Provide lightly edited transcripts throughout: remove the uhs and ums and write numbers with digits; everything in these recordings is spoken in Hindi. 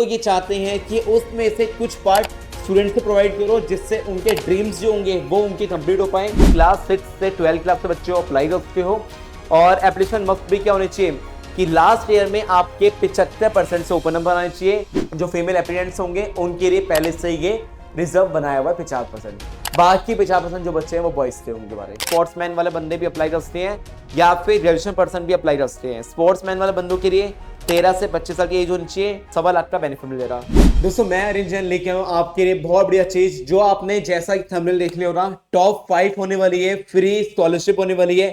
तो ये चाहते हैं कि उसमें से कुछ पार्ट स्टूडेंट को प्रोवाइड करो जिससे उनके ड्रीम्स जो होंगे वो उनके कंप्लीट हो पाए। क्लास 6 से 12 क्लास के बच्चे अप्लाई कर सकते हो और एप्लीकेशन मस्ट भी क्या होनी चाहिए कि लास्ट ईयर में आपके 75% से ऊपर नंबर आने चाहिए। जो फीमेल एप्लीकेंट्स होंगे उनके लिए पहले से ये रिजर्व बनाया हुआ है 50%। बाकी 50% जो बच्चे हैं वो बॉयज के होंगे। बारे स्पोर्ट्समैन वाले बंदे भी अप्लाई कर सकते हैं या फिर ग्रेजुएशन पर्सन भी अप्लाई कर सकते हैं। स्पोर्ट्समैन वाले बंदों के लिए 13 से 25 साल की एज होनी चाहिए, 1.25 लाख का बेनिफिट मिलेगा। दोस्तों मैं अरिंजन लेके आऊँ आपके लिए बहुत बढ़िया चीज, जो आपने जैसा कि थंबनेल देख लिया होगा, टॉप 5 होने वाली है, फ्री स्कॉलरशिप होने वाली है,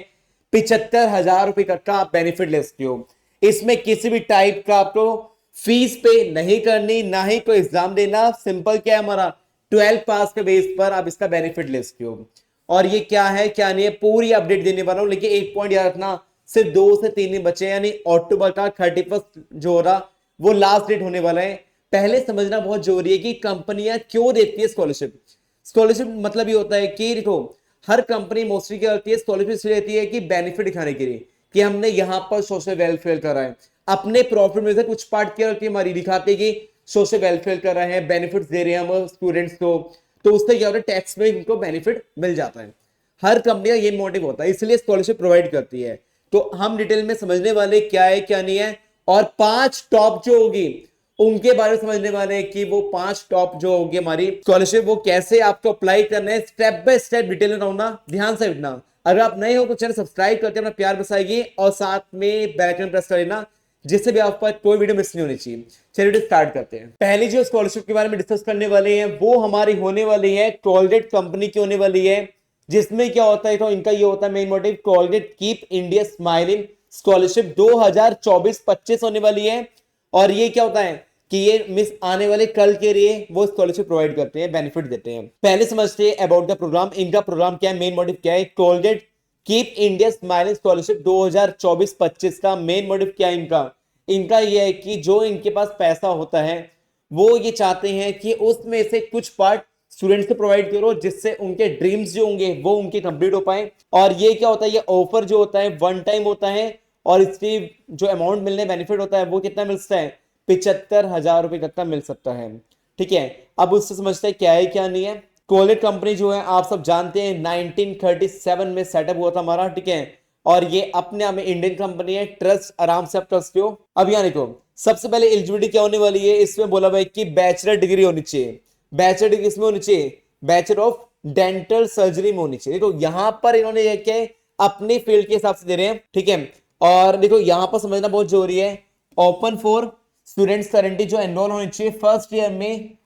75,000 रुपए तक का आप बेनिफिट ले सकते हो। इसमें किसी भी टाइप का आपको फीस पे नहीं करनी, ना ही कोई एग्जाम देना। सिंपल क्या है, हमारा 12 पास के बेस पर आप इसका बेनिफिट ले सकते हो। और ये क्या है क्या नहीं है पूरी अपडेट देने वाला हूं। लेकिन एक पॉइंट याद रखना, सिर्फ 2 से 3 दिन बचे, यानी अक्टूबर का 31 जो हो रहा वो लास्ट डेट होने वाला है। पहले समझना बहुत जरूरी है कि कंपनियां क्यों देती है स्कॉलरशिप। स्कॉलरशिप मतलब ये होता है कि देखो, हर कंपनी मोस्टली क्या करती है, स्कॉलरशिप इसलिए देती है कि बेनिफिट दिखाने के लिए कि हमने यहां पर सोशल वेलफेयर करा है। अपने प्रॉफिट में से कुछ पार्ट क्या होती है हमारी, दिखाते कि सोशल वेलफेयर कर रहे हैं, बेनिफिट्स दे रहे हैं हम स्टूडेंट्स को, तो उससे क्या होता है, टैक्स में इनको बेनिफिट मिल जाता है। हर कंपनी का ये मोटिव होता है, इसलिए स्कॉलरशिप प्रोवाइड करती है। तो हम डिटेल में समझने वाले क्या है क्या नहीं है, और 5 टॉप जो होगी उनके बारे में समझने वाले हैं कि वो 5 टॉप जो होगी हमारी स्कॉलरशिप वो कैसे आपको अप्लाई करना है, स्टेप बाय स्टेप डिटेल में रहूंगा, ध्यान से बैठना। अगर आप नए हो तो चैनल सब्सक्राइब करके अपना प्यार बसाइए और साथ में बेल आइकन प्रेस कर लेना, जिससे भी आप पर कोई वीडियो मिस नहीं होनी चाहिए। चलिए स्टार्ट करते हैं। पहली जो स्कॉलरशिप के बारे में डिस्कस करने वाले हैं वो हमारी होने वाली है कोलगेट कंपनी की होने वाली है, जिसमें क्या होता है, तो इनका ये होता है main motive, Colgate keep India smiling scholarship 2024-25 होने वाली है। और ये क्या होता है कि ये मिस आने वाले कल के लिए वो स्कॉलरशिप प्रोवाइड करते हैं, बेनिफिट देते हैं। पहले समझते हैं अबाउट द प्रोग्राम। इनका प्रोग्राम क्या है, मेन मोटिव क्या है, Colgate keep India smiling scholarship 2024-25 का मेन मोटिव क्या है इनका, इनका यह है कि जो इनके पास पैसा होता है वो ये चाहते हैं कि उसमें से कुछ पार्ट स्टूडेंट्स को प्रोवाइड करो जिससे उनके ड्रीम्स जो होंगे वो उनके कंप्लीट हो पाए। और ये क्या होता है, ये ऑफर जो होता है वन टाइम होता है और इसकी जो अमाउंट मिलने बेनिफिट होता है वो कितना मिल सकता है, 75,000 रुपए तक का मिल सकता है। ठीक है, अब उससे समझते हैं क्या है क्या नहीं है। कोलगेट कंपनी जो है आप सब जानते हैं 1937 में सेटअप हुआ था हमारा। ठीक है, और ये अपने आप में इंडियन कंपनी है, ट्रस्ट आराम से आप ट्रस्ट हो। अब यहाँ देखो, सबसे पहले एलिजिबिलिटी क्या होने वाली है, इसमें बोला भाई कि बैचलर डिग्री होनी चाहिए। बैचलर डिग्री इसमें होनी चाहिए, बैचलर ऑफ डेंटल सर्जरी में होनी चाहिए। देखो यहाँ पर इन्होंने क्या अपने फील्ड के हिसाब से दे रहे हैं। ठीक है, और देखो यहाँ पर समझना बहुत जरूरी है, ओपन फॉर स्टूडेंट्स करेंटली जो एनरोल होने चाहिए फर्स्ट ईयर में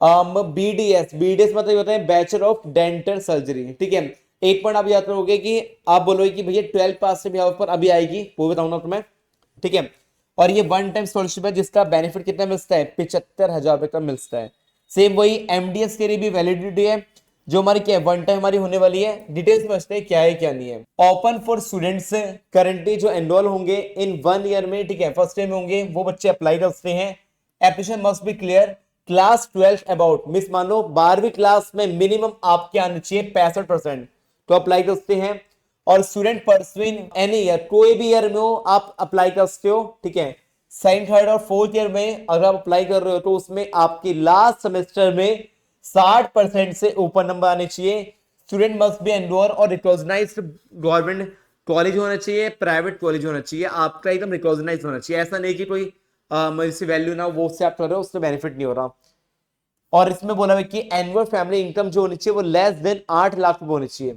बीडीएस। बीडीएस मतलब होता है बैचलर ऑफ डेंटल सर्जरी। ठीक है, एक पॉइंट आप याद करोगे कि आप बोलोगे कि भैया 12 पास से भी यहाँ पर अभी आएगी, वो बताऊंगा तुम्हें। ठीक है, और ये वन टाइम स्कॉलरशिप है जिसका बेनिफिट कितना मिलता है, 75,000 रुपए का मिलता है। सेम वही एमडीएस के लिए भी वैलिडिटी है जो हमारी क्या है, वन टाइम हमारी होने वाली है। डिटेल्स समझते हैं क्या है क्या नहीं है। ओपन फॉर स्टूडेंट्स करंटली जो एनरोल होंगे इन 1 ईयर में, ठीक है, फर्स्ट ईयर में होंगे वो बच्चे अप्लाई कर सकते हैं। Application must be clear class 12 about, miss मान लो 12वीं क्लास में मिनिमम आपके आने चाहिए 65%, तो अप्लाई कर सकते हैं। और स्टूडेंट परसुइंग एनी ईयर, कोई भी ईयर में हो आप अप्लाई कर सकते हो। ठीक है, सेकंड थर्ड और फोर्थ ईयर में अगर आप अप्लाई कर रहे हो तो उसमें आपकी लास्ट सेमेस्टर में 60% से ऊपर नंबर आने चाहिए। स्टूडेंट मस्ट बी एनरोल और रिकॉग्नाइज्ड गवर्नमेंट कॉलेज होना चाहिए, प्राइवेट कॉलेज होना चाहिए, आपका एकदम रिकॉग्नाइज होना चाहिए। ऐसा नहीं कि कोई वैल्यू ना वो से आप कर रहे हो उससे बेनिफिट नहीं हो रहा। और इसमें बोला है कि एनुअल फैमिली इनकम जो होनी चाहिए वो लेस देन 8 लाख होनी चाहिए।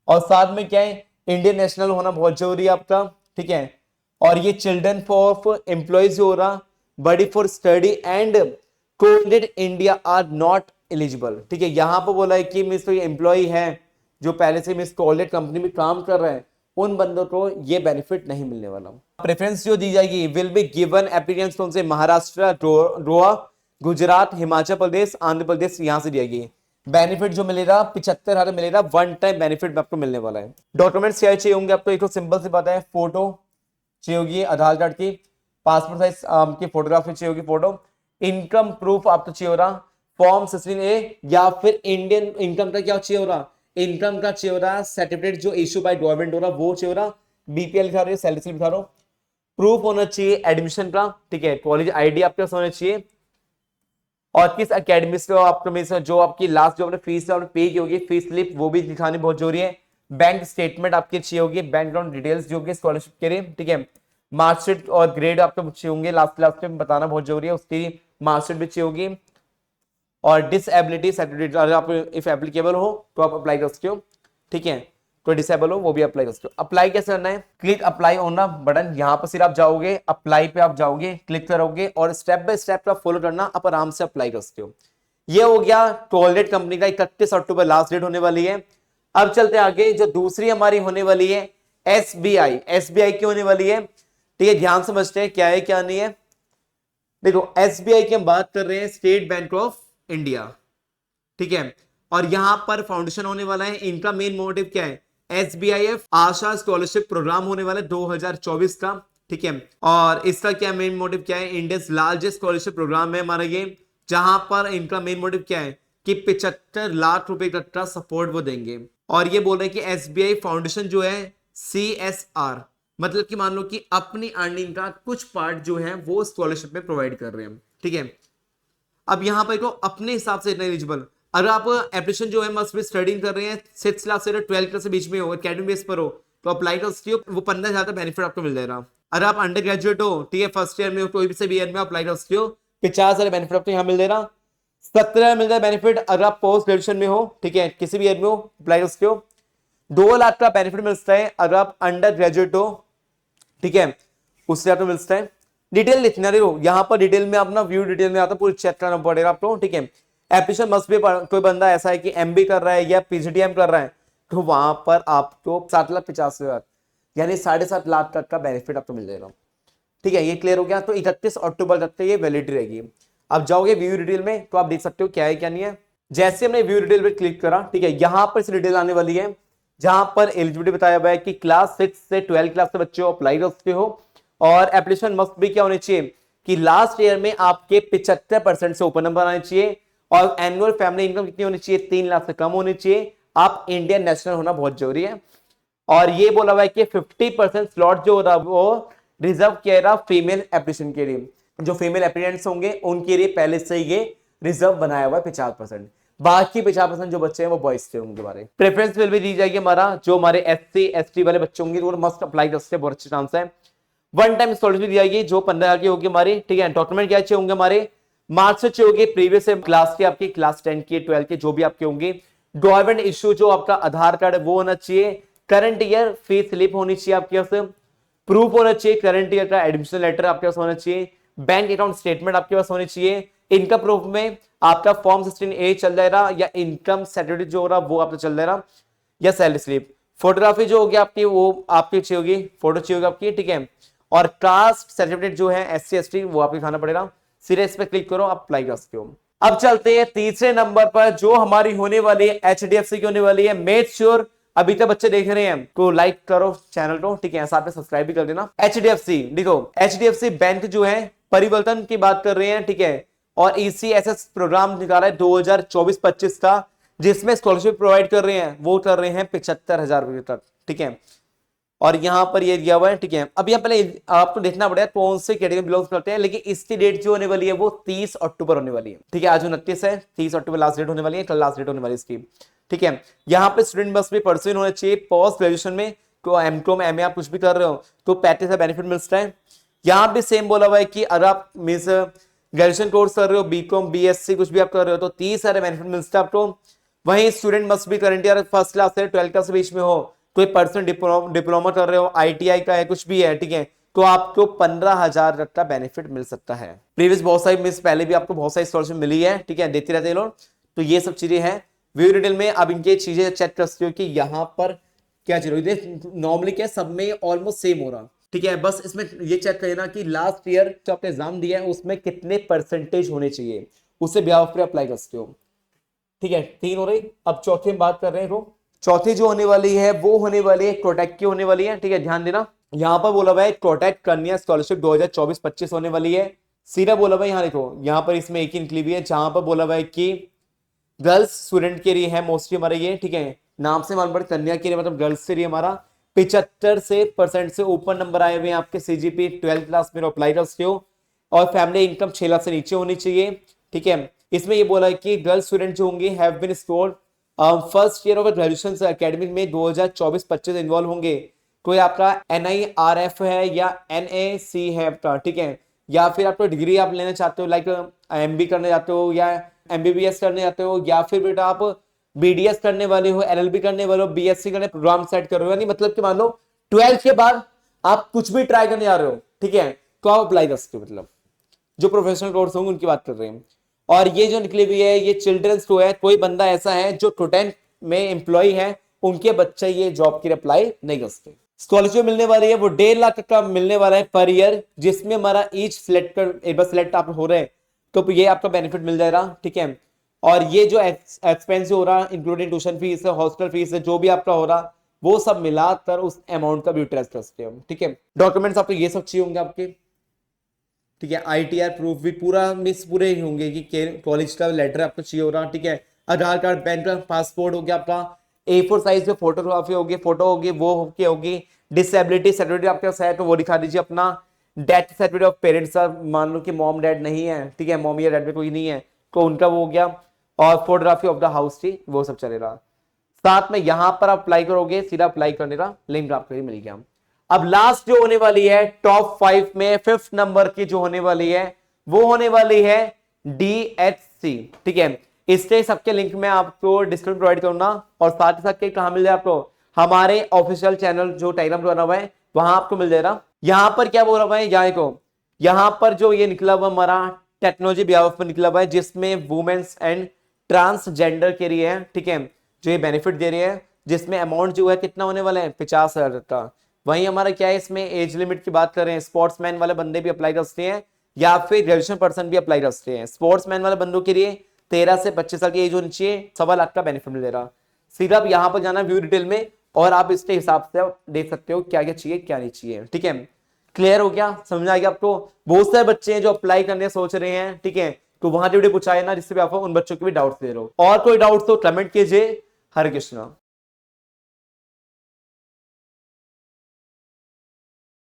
और साथ में क्या है, इंडियन नेशनल होना बहुत जरूरी है आपका। ठीक है, और ये चिल्ड्रन फॉर एम्प्लॉयज हो रहा, buddy for study and Colgate India are not eligible. ठीक है, यहां पर बोला है कि मिस तो ये एम्प्लॉय है जो पहले से मिस कोलगेट कंपनी में काम कर रहे हैं, उन बंदों को ये बेनिफिट नहीं मिलने वाला। प्रेफरेंस जो दी जाएगी विल बी गिवन एप्लीकेंट्स कौन से, महाराष्ट्र, गोवा, गुजरात, हिमाचल प्रदेश, आंध्र प्रदेश, यहां से दिया गई। बेनिफिट जो मिलेगा 75,000 मिलेगा, वन टाइम बेनिफिट आपको मिलने वाला है। डॉक्यूमेंट्स क्या चाहिए होंगे आपको, एक तो सिंपल सी बात है, फोटो चाहिए होगी आधार कार्ड की, पासपोर्ट साइज की फोटोग्राफी चाहिए होगी फोटो, इनकम प्रूफ आपको चाहिए हो रहा, फॉर्म 16A या फिर इंडियन इनकम का क्या चाहिए हो रहा, इनकम का चाहिए हो रहा सर्टिफिकेट जो इशू बाय गवर्नमेंट हो रहा वो चाहिए हो रहा, बीपीएल लिखा रहे हो, सैलरी लिखा रहे हो, प्रूफ होना चाहिए एडमिशन का। ठीक है, कॉलेज आईडी आपके पास होना चाहिए, और किस अकेडमी से आपको में से जो आपकी लास्ट जो आपने फीस आपने पे की होगी, फीस स्लिप वो भी दिखानी बहुत जरूरी है। बैंक स्टेटमेंट आपकी चाहिए होगी, बैकग्राउंड डिटेल्स जो होगी स्कॉलरशिप के लिए, ठीक है। मार्कशीट और ग्रेड आपको चाहिए होंगे, लास्ट में बताना बहुत जरूरी है, उसकी मार्कशीट भी चाहिए होगी। और डिसेबिलिटी सर्टिफिकेट अगर आप इफ एप्लीकेबल हो तो आप अप्लाई कर सकते हो, ठीक है। तो डिसेबल हो वो भी अप्लाई कर सकते हो। अप्लाई कैसे करना है, click apply on the button, यहाँ पर सिर्फ आप जाओगे, अप्लाई पे आप जाओगे, क्लिक करोगे और स्टेप बाय स्टेप आप फॉलो करना, आप आराम से अप्लाई कर सकते हो। ये हो गया टोलगेट कंपनी का 31 अक्टूबर लास्ट डेट होने वाली है। अब चलते आगे, जो दूसरी हमारी होने वाली है एसबीआई। एसबीआई की होने वाली है, ठीक है, ध्यान समझते हैं क्या है क्या नहीं है। देखो एसबीआई की हम बात कर रहे हैं, स्टेट बैंक ऑफ इंडिया, ठीक है। और यहां पर फाउंडेशन होने वाला है, इनका मेन मोटिव क्या है, एसबीआईएफ आशा स्कॉलरशिप प्रोग्राम होने वाला है 2024 का, ठीक है। और इसका क्या मेन मोटिव क्या है, इंडिया लार्जेस्ट स्कॉलरशिप प्रोग्राम है हमारा ये, जहां पर इनका मेन मोटिव क्या है कि 75 लाख रुपए का सपोर्ट वो देंगे। और ये बोल रहे हैं कि एसबीआई फाउंडेशन जो है CSR, मतलब कि मान लो कि अपनी अर्निंग का कुछ पार्ट जो है वो स्कॉलरशिप में प्रोवाइड कर रहे हैं, ठीक है। अब यहां पर तो अपने हिसाब से एलिजिबल, अगर आप एप्लीकेशन जो है मस्ट भी स्टडिंग कर रहे हैं 6 क्लास से 12 क्लास के बीच में हो, एकेडमी बेस पर हो, तो अप्लाई कर सकते हो, वो 15,000 का बेनिफिट आपको मिल जाएगा। अगर आप अंडर ग्रेजुएट हो, ठीक है, फर्स्ट ईयर में हो, कोई भी ईयर में अप्लाई कर सकते हो, 50,000 बेनिफिट आपको यहाँ मिल जाएगा। 17 मिल जाए बेनिफिट अगर आप पोस्ट ग्रेजुएशन में हो, ठीक है, किसी भी ईयर में हो, अप्लाई कर सकते हो। 2 लाख का बेनिफिट मिलता है अगर आप अंडर ग्रेजुएट हो, ठीक है, उससे आपको मिलता है। डिटेल लिखना देखो, यहाँ पर डिटेल में अपना व्यू डिटेल में आता है, पूरी चेक करना पड़ेगा आपको, ठीक है। एप्लीकेशन मस्ट भी, कोई बंदा ऐसा है कि एमबी कर रहा है या पीजीडीएम कर रहा है, तो वहां पर आपको 7,85,000 यानी 7.5 लाख तक का बेनिफिट आपको मिल जाएगा, ठीक है। ये क्लियर हो गया। तो 31 अक्टूबर तक ये वैलिडिटी रहेगी। अब जाओगे व्यू डिटेल में तो आप देख सकते हो क्या है क्या नहीं है। जैसे हमने व्यू डिटेल पे क्लिक करा, ठीक है, यहां पर इस डिटेल आने वाली है, जहां पर एलिजिबिलिटी बताया हुआ है कि क्लास 6 से 12 क्लास के बच्चे अप्लाई कर सकते हो। और एप्लीकेशन मस्ट भी क्या होनी चाहिए कि लास्ट ईयर में आपके 75% से ऊपर नंबर आने चाहिए, और एनुअल फैमिली इनकम कितनी होनी चाहिए, 3 लाख से कम होनी चाहिए। आप इंडियन नेशनल होना बहुत जरूरी है। और ये बोला हुआ है कि 50% स्लॉट जो होगा वो रिजर्व किया रहा फीमेल एप्लीकेशन के लिए, जो फीमेल एप्लीकेंट्स होंगे उनके लिए पहले से ये रिजर्व बनाया हुआ है 50%। बाकी 50% जो बच्चे हैं वो बॉयज से होंगे। हमारे प्रेफरेंस विल भी दी जाएगी, हमारा जो हमारे SC ST वाले बच्चे होंगे वो मस्ट अप्लाई कर सकते हैं, बहुत अच्छे चांस है। वन टाइम स्कॉलरशिप दी जाएगी जो 15,000 की होगी हमारी, ठीक है। डॉक्यूमेंट क्या चाहिए होंगे हमारे, मार्क्स चाहिए होगी प्रीवियस क्लास की, आपकी क्लास 10 की 12 की जो भी आपके होंगे। गवर्नमेंट इश्यू जो आपका आधार कार्ड है वो होना चाहिए। करंट ईयर फीस स्लिप होनी चाहिए आपके पास, प्रूफ होना चाहिए करंट ईयर का एडमिशन लेटर आपके पास होना चाहिए। बैंक अकाउंट स्टेटमेंट आपके पास होनी चाहिए। इनकम प्रूफ में आपका फॉर्म 16A चल जाएगा, या इनकम सर्टिफिकेट जो हो रहा वो आपका चल जाएगा, या सैलरी स्लिप। फोटोग्राफी जो होगी आपकी वो आपकी चाहिए होगी, फोटो चाहिए होगी आपकी, ठीक है। और कास्ट सर्टिफिकेट जो है SC ST वो आपको दिखाना पड़ेगा। सीधे इस पे क्लिक करो, आप अप्लाई कर सकते हो। अब चलते हैं तीसरे नंबर पर, जो हमारी होने वाली है HDFC की होने वाली है। मेक श्योर अभी तक बच्चे देख रहे हैं तो लाइक करो चैनल को, ठीक है, साथ में सब्सक्राइब भी कर देना। HDFC देखो, HDFC बैंक जो है परिवर्तन की बात कर रहे हैं, ठीक है। और ECSS प्रोग्राम निकाला है 2024-25 का, जिसमें स्कॉलरशिप प्रोवाइड कर रहे हैं, वो कर रहे हैं 75,000 रुपए तक, ठीक है। और यहां पर ये दिया हुआ है, ठीक है। अब यहाँ पहले आपको देखना पड़ेगा कौन से कैटेगरी बिलोंग करते हैं, लेकिन इसकी डेट जो होने वाली है वो 30 अक्टूबर होने वाली है, ठीक है। आज 29 है, 30 अक्टूबर लास्ट डेट होने वाली है, कल लास्ट डेट होने वाली है इसकी, ठीक है। यहाँ पे स्टूडेंट मस्ट भी परसुइन होना चाहिए पोस्ट ग्रेजुएशन में, तो MCOM MA आप कुछ भी कर रहे हो तो 35 का बेनिफिट मिलता है। यहाँ भी सेम बोला हुआ है कि अगर आप मीन्स ग्रेजुएशन कोर्स कर रहे हो, BCom BSc कुछ भी आप कर रहे हो तो 30 सारे बेनिफिट मिलता है आपको। वहीं स्टूडेंट मस्ट भी करंट ईयर फर्स्ट क्लास से 12 क्लास के बीच में हो, कोई पर्सन डिप्लोमा कर रहे हो, ITI का है, कुछ भी है, ठीक है, तो आपको 15,000 तक का बेनिफिट मिल सकता है। प्रीवियस बहुत सारी मिस पहले भी आपको बहुत सारी स्कॉलरशिप मिली है, ठीक है, देते रहते हैं लोग। तो ये सब चीजें हैं व्यू डिटेल में। अब इनके चीजें चेक कर सकते हो कि यहाँ पर क्या चल रही है। नॉर्मली क्या सब में ऑलमोस्ट सेम हो रहा, ठीक है। बस इसमें ये चेक करना कि लास्ट ईयर जो आपने एग्जाम दिया है उसमें कितने परसेंटेज होने चाहिए, उससे बिहाफ पे अप्लाई कर सकते हो, ठीक है। 3 हो रही। अब चौथे में बात कर रहे हैं तो चौथी जो होने वाली है वो होने वाली है प्रोटेक्ट की होने वाली है, ठीक है, ध्यान देना। यहाँ पर बोला हुआ है प्रोटेक्ट कन्या स्कॉलरशिप 2024-25 होने वाली है। सीधा बोला हुआ है, यहाँ देखो, यहाँ पर इसमें एक ही निकली हुई है, जहां पर बोला हुआ है कि गर्ल्स स्टूडेंट के लिए है मोस्टली हमारे ये, ठीक है। नाम से मालूम पड़ता कन्या के लिए मतलब गर्ल्स के लिए हमारा 75% से ऊपर नंबर आए हुए हैं आपके CGP 12 क्लास में अप्लाई कर सकते हो। और फैमिली इनकम 6 लाख से नीचे होनी चाहिए, ठीक है। इसमें ये बोला है कि गर्ल स्टूडेंट जो होंगे have been scored first year of graduation academic में 2024-25 इन्वॉल्व होंगे। कोई आपका NIRF है या NAC है आपका, ठीक है, या फिर आपको डिग्री आप लेना चाहते हो, लाइक MB करने जाते हो या MBBS करने जाते हो, या फिर बेटा आप BDS करने वाले हो, LLB करने वाले हो, BSc करने प्रोग्राम सेट कर रहे हो, यानी मतलब कि मान लो 12th के बाद आप कुछ भी ट्राई करने जा रहे हो, ठीक है, तो आप अप्लाई कर सकते हो। मतलब जो प्रोफेशनल कोर्स होंगे उनकी बात कर रहे हैं। और ये जो निकली हुई है ये चिल्ड्रंस को है, कोई बंदा ऐसा है जो टोटेन में एम्प्लॉय है, उनके बच्चे ये जॉब की अप्लाई नहीं कर सकते। स्कॉलरशिप मिलने वाली है वो 1.5 लाख का मिलने वाला है पर ईयर, जिसमें हमारा ईच सिलेक्ट कर एक बार सिलेक्ट आप हो रहे हैं तो ये आपका बेनिफिट मिल जाएगा, ठीक है। और ये जो एक्सपेंस हो रहा इंक्लूडिंग ट्यूशन फीस है, हॉस्टल फीस है, जो भी आपका हो रहा वो सब मिलाकर उस अमाउंट का भी यूटिलाइज कर सकते हो, ठीक है। डॉक्यूमेंट्स आपको ये सब चाहिए होंगे आपके, ठीक है। ITR प्रूफ भी पूरा मिस पूरे ही होंगे कि कॉलेज का लेटर आपको चाहिए हो रहा, ठीक है। आधार कार्ड, पैन कार्ड, पासपोर्ट हो गया आपका, A4 साइज में फोटोग्राफी होगी, फोटो होगी, वो होगी। डिसेबिलिटी सर्टिफिकेट आपके पास है तो वो दिखा दीजिए अपना। डेथ सर्टिफिकेट ऑफ पेरेंट्स का, मान लो कि मॉम डैड नहीं है, ठीक है, मॉम या डैड में कोई नहीं है तो उनका वो हो गया। और फोटोग्राफी ऑफ द हाउस थी, वो सब चलेगा। साथ में यहां पर आप अप्लाई करोगे, सीधा अप्लाई करने का लिंक आपको ही मिल गया। अब लास्ट जो होने वाली है टॉप 5 में 5th नंबर की जो होने वाली है वो होने वाली है DHC, ठीक है। इसके सबके लिंक में आपको डिस्क्रिप्शन प्रोवाइड करूंगा, और साथ ही साथ कहां मिल जाए आपको, हमारे ऑफिशियल चैनल जो टेलीग्राम बना हुआ है वहां आपको मिल जाएगा। यहां पर क्या बोल रहा है, यहां पर जो ये निकला हुआ हमारा टेक्नोलॉजी बिहाफ पर निकला हुआ है, जिसमें वुमेन्स एंड ट्रांसजेंडर के लिए है, ठीक है, जो ये बेनिफिट दे रही है, जिसमें अमाउंट जो है कितना होने वाला है 50,000 का। वहीं हमारा क्या है, इसमें एज लिमिट की बात करें, स्पोर्ट्समैन वाले बंदे भी अप्लाई कर सकते हैं या फिर ग्रेजुएशन पर्सन भी अप्लाई कर सकते हैं। स्पोर्ट्समैन वाले बंदों के लिए 13 से 25 साल की एज होनी चाहिए, 1.25 लाख का बेनिफिट मिल रहा। सीधा आप यहाँ पर जाना व्यू डिटेल में और आप इसके हिसाब से देख सकते हो क्या क्या चाहिए क्या नहीं चाहिए, ठीक है। क्लियर हो गया, समझ आ गया आपको। बहुत सारे बच्चे हैं जो अप्लाई करने सोच रहे हैं, ठीक है, तो वहां जो वीडियो पूछा है ना, जिससे भी आप उन बच्चों के भी डाउट्स दे रहे हो। और कोई डाउट तो कमेंट कीजिए। हरे कृष्णा।